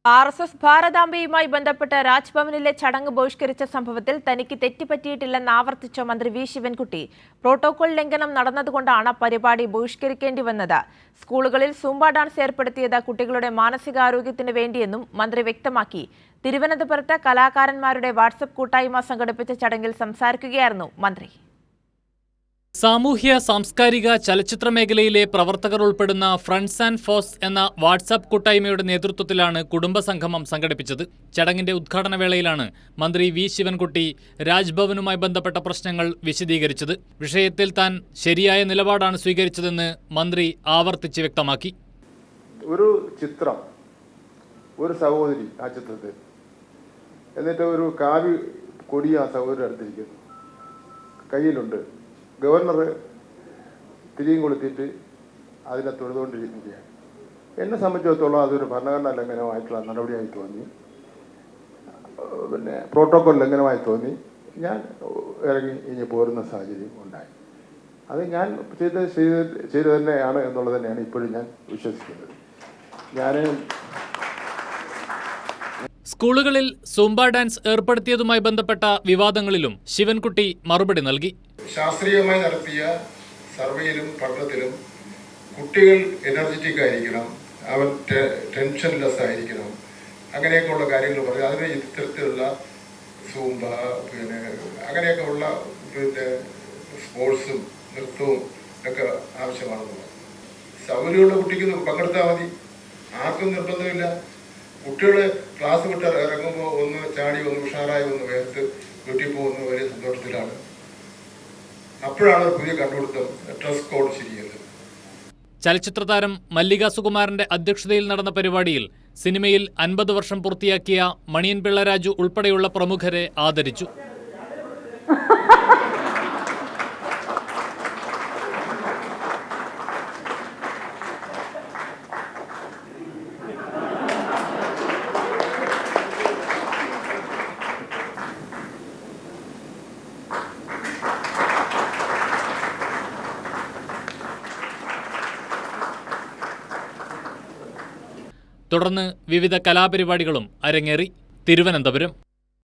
RSS ഭാരതാംബയുമായി ബന്ധപ്പെട്ട രാജ്ഭവനിലെ ചടങ്ങ് ബഹിഷ്കരിച്ച സംഭവത്തിൽ തനിക്ക് തെറ്റുപറ്റിയിട്ടില്ലെന്ന് ആവർത്തിച്ച മന്ത്രി വി ശിവൻകുട്ടി പ്രോട്ടോകോൾ ലംഘനം നടന്നതുകൊണ്ടാണ് പരിപാടി ബഹിഷ്കരിക്കേണ്ടി വന്നത്. സ്കൂളുകളിൽ സൂംബ ഡാൻസ് ഏർപ്പെടുത്തിയത് കുട്ടികളുടെ മാനസികാരോഗ്യത്തിന് വേണ്ടിയെന്നും മന്ത്രി വ്യക്തമാക്കി. തിരുവനന്തപുരത്ത് കലാകാരന്മാരുടെ വാട്സ്ആപ്പ് കൂട്ടായ്മ സംഘടിപ്പിച്ച ചടങ്ങിൽ സംസാരിക്കുകയായിരുന്നു മന്ത്രി. സാമൂഹ്യ സാംസ്കാരിക ചലച്ചിത്ര മേഖലയിലെ പ്രവർത്തകർ ഉൾപ്പെടുന്ന ഫ്രണ്ട്സ് ആൻഡ് ഫോസ് എന്ന വാട്സാപ്പ് കൂട്ടായ്മയുടെ നേതൃത്വത്തിലാണ് കുടുംബസംഗമം സംഘടിപ്പിച്ചത്. ചടങ്ങിന്റെ ഉദ്ഘാടന വേളയിലാണ് മന്ത്രി വി ശിവൻകുട്ടി രാജ്ഭവനുമായി ബന്ധപ്പെട്ട പ്രശ്നങ്ങൾ വിശദീകരിച്ചത്. വിഷയത്തിൽ താൻ ശരിയായ നിലപാടാണ് സ്വീകരിച്ചതെന്ന് മന്ത്രി ആവർത്തിച്ച് വ്യക്തമാക്കി. ഒരു ചിത്രം, ഒരു സഹോദരി ആ ചിത്രത്തിൽ, എന്നിട്ട് ഒരു കാവ്യ കൊടി ആ സഹോദരി അടുത്തിരിക്കുന്നു, കയ്യിലുണ്ട്. ഗവർണർ തിരിയും കൊളുത്തിയിട്ട് അതിനെ തൊഴുതുകൊണ്ടിരിക്കുകയാണ്. എന്നെ സംബന്ധിച്ചിടത്തോളം അതൊരു ഭരണഘടനാ ലംഘനമായിട്ടുള്ള നടപടിയായി തോന്നി, പ്രോട്ടോകോൾ ലംഘനമായി തോന്നി. ഞാൻ ഇറങ്ങി ഇനി പോരുന്ന സാഹചര്യം ഉണ്ടായി. അത് ഞാൻ ചെയ്ത് തന്നെയാണ് എന്നുള്ളത് തന്നെയാണ് ഇപ്പോഴും ഞാൻ വിശ്വസിക്കുന്നത്. സ്കൂളുകളിൽ സൂംബ ഡാൻസ് ഏർപ്പെടുത്തിയതുമായി ബന്ധപ്പെട്ട വിവാദങ്ങളിലും ശിവൻകുട്ടി മറുപടി നൽകി. ശാസ്ത്രീയമായി നടത്തിയ സർവേയിലും പഠനത്തിലും കുട്ടികൾ എനർജറ്റിക് ആയിരിക്കണം, അവൻ ടെൻഷൻലെസ് ആയിരിക്കണം, അങ്ങനെയൊക്കെയുള്ള കാര്യങ്ങൾ പറയും. അതിന് ഇത്തരത്തിലുള്ള സൂംബ അങ്ങനെയൊക്കെ ഉള്ള സ്പോർട്സും നൃത്തവും ഒക്കെ ആവശ്യമാണെന്ന് പറഞ്ഞു. സൗകര്യമുള്ള കുട്ടിക്ക് പങ്കെടുത്താൽ മതി, ആർക്കും നിർബന്ധമില്ല. കുട്ടികൾ ക്ലാസ് വിട്ട് ഇറങ്ങുമ്പോൾ ഒന്ന് ചാടി ഒന്ന് ഉഷാറായി ഒന്ന് വേർത്ത് വീട്ടിൽ പോകുന്ന വലിയ സന്തോഷത്തിലാണ്. അപ്പോഴാണ് പുതിയ കണ്ടുപിടുത്തം ഡ്രസ് കോഡ് ശരിയല്ല. ചലച്ചിത്ര താരം മല്ലിക സുകുമാരന്റെ അധ്യക്ഷതയിൽ നടന്ന പരിപാടിയിൽ സിനിമയിൽ 50 വർഷം പൂർത്തിയാക്കിയ മണിയൻ പിള്ള രാജു ഉൾപ്പെടെയുള്ള പ്രമുഖരെ ആദരിച്ചു. തുടർന്ന് വിവിധ കലാപരിപാടികളും അരങ്ങേറി. തിരുവനന്തപുരം